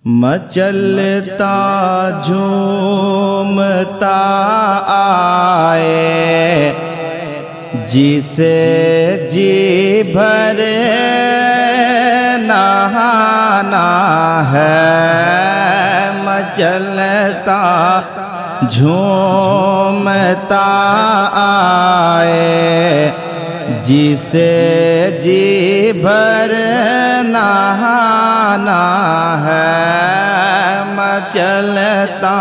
مچلتا جھومتا آئے جسے جی بھر نہانا ہے، مچلتا جھومتا آئے جسے جی بھر نہانا ہے، مچلتا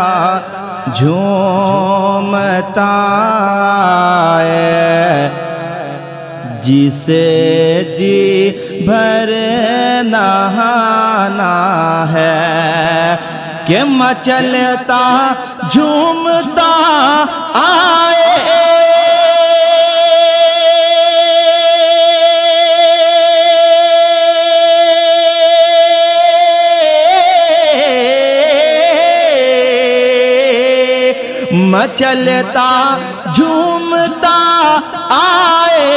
جھومتا آئے جسے جی بھر نہانا ہے، کہ مچلتا جھومتا آئے مچلتا جھومتا آئے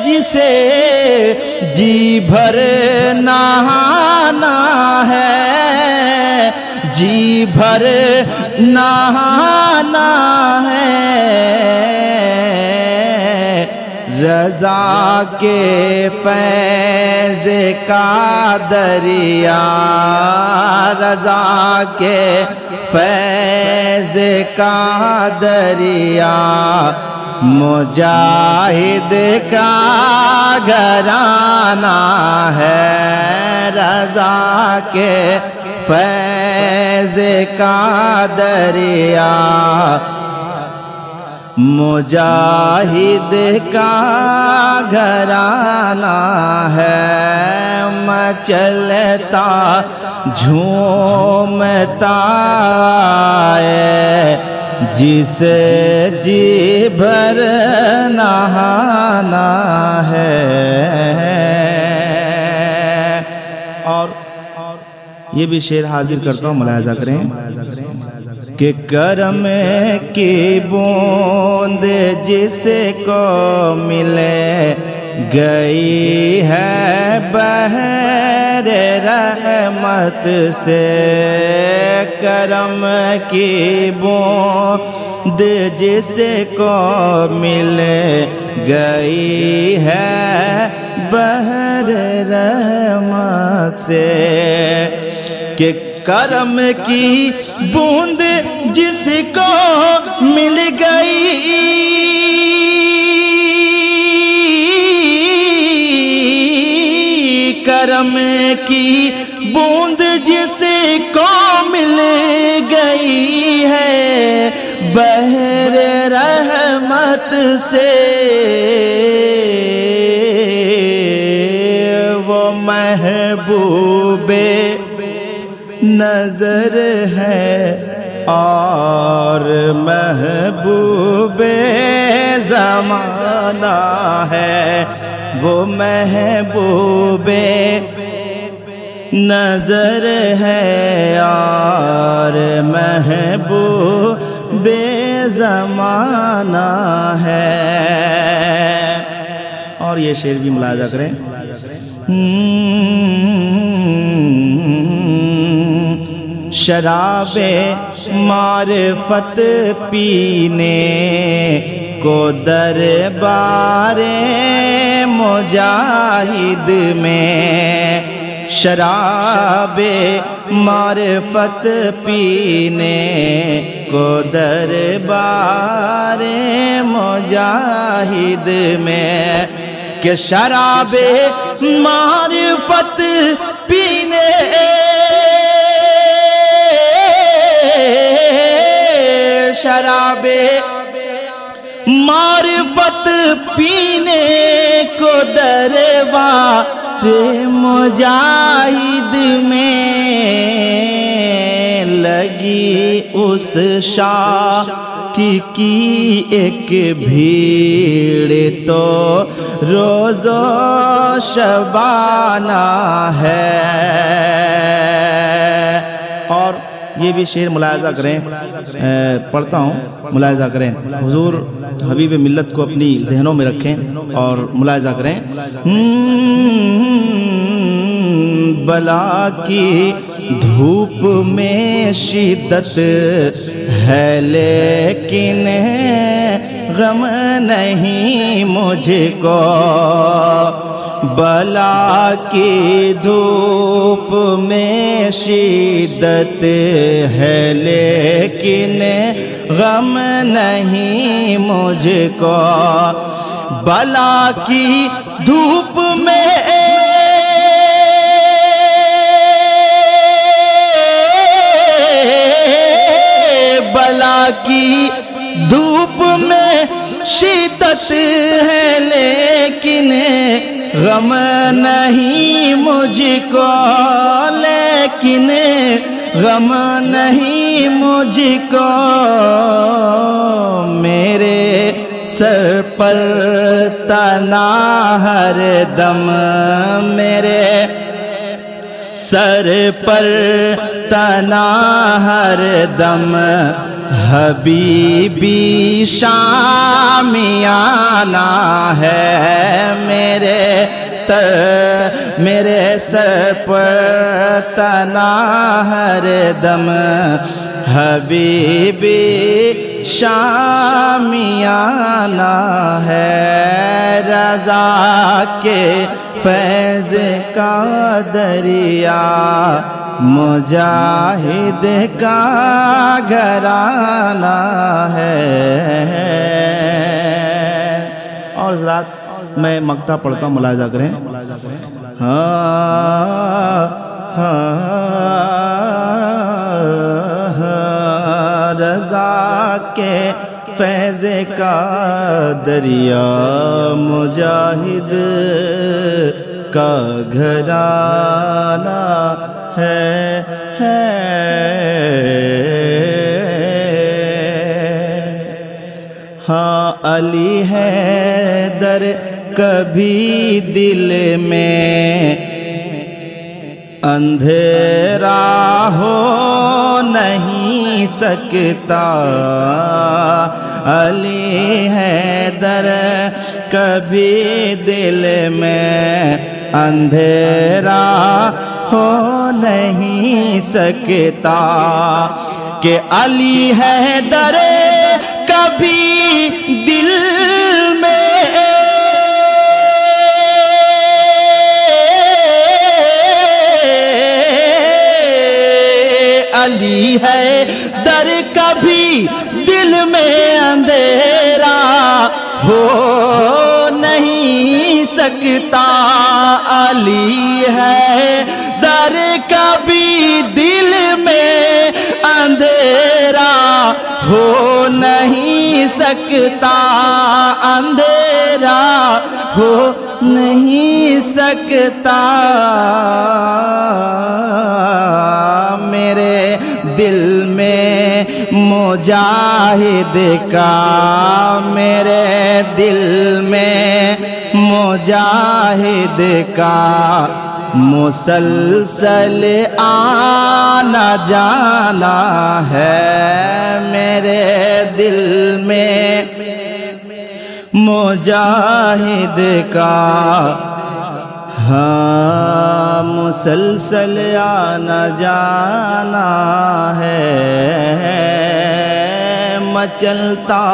جسے جی بھر نہانا ہے، جی بھر نہانا ہے، رضا کے فیض کا دریا، رضا کے فیض کا دریا، مجاہد کا گھرانہ ہے، رضا کے فیض کا دریا، مجاہد کا گھرانہ ہے، مچلتا جھومتا آئے جسے جی بھر نہانا ہے۔ اور یہ بھی شعر حاضر کرتا ہوں، ملاحظہ کریں کہ کرم کی بوند جس کو ملے گئی ہے بحر رحمت سے، کرم کی بوند جس کو ملے گئی ہے بحر رحمت سے، کہ کرم کی بوند جس کو مل گئی، کرم کی بوند جس کو مل گئی ہے بحر رحمت سے، وہ محبوب نظر ہے اور محبوب زمانہ ہے، وہ محبوب نظر ہے اور محبوب زمانہ ہے۔ اور یہ شعر بھی ملاحظہ کریں، شراب معرفت پینے کو دربار مجاہد میں، شراب معرفت پینے کو دربار مجاہد میں، کہ شراب معرفت پینے شراب معرفت پینے کو دربار مجاہد میں لگی اس شاہ کی ایک بھیڑ تو روز و شبانہ ہے۔ اور یہ بھی شعر ملاحظہ کریں، پڑھتا ہوں، ملاحظہ کریں، حضور حبیب ملت کو اپنی ذہنوں میں رکھیں اور ملاحظہ کریں۔ بلا کی دھوپ میں شدت ہے لیکن غم نہیں مجھ کو، بلا کی دھوپ میں شدت ہے لیکن غم نہیں مجھ کو، بلا کی دھوپ میں بلا کی دھوپ میں شدت ہے لیکن غم نہیں مجھ کو، لیکن غم نہیں مجھ کو، میرے سر پر تنا ہر دم، میرے سر پر تنا ہر دم حبیبی شامیانہ ہے، میرے سر پر تنا ہر دم حبیبی شامیانہ ہے، رضا کے فیض کا دریا مجاہد کا گھرانہ ہے۔ اور حضرات میں مقطع پڑھتا ہوں، ملاحظہ کریں۔ رضا کے فیض کا دریا مجاہد کا گھرانہ ہے، ہاں علی حیدر کبھی دل میں اندھیرا ہو نہیں سکتا، علی حیدر کبھی دل میں اندھیرا ہو نہیں سکتا، کہ علی حیدر کبھی دل میں علی حیدر کبھی دل میں اندھیرا ہو نہیں سکتا، علی حیدر کبھی دل میں اندھیرا ہو نہیں سکتا، اندھیرا ہو نہیں سکتا، میرے دل میں مجاہد کا، میرے دل میں مجاہد کا مسلسل آنا جانا ہے، میرے دل میں مجاہد کا ہاں مسلسل آنا جانا ہے، مچلتا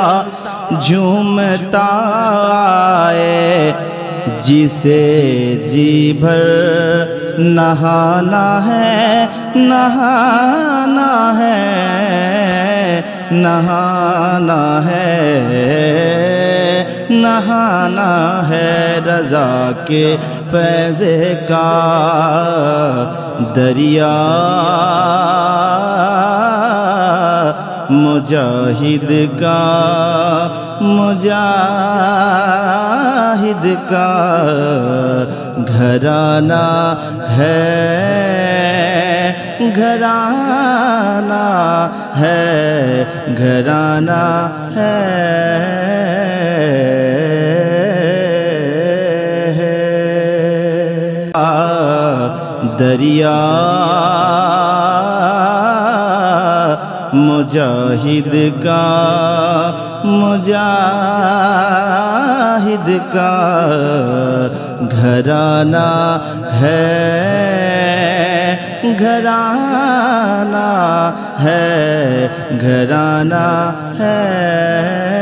جھومتا آئے جسے جی بھر نہانا ہے، نہانا ہے، نہانا ہے، نہانا ہے، رضا کے فیض کا دریا مجاہد کا، مجاہد کا گھرانہ ہے، گھرانہ ہے، گھرانہ ہے، دریا مجاہد کا، مجاہد کا گھرانہ ہے۔ گھرانہ ہے، گھرانہ ہے۔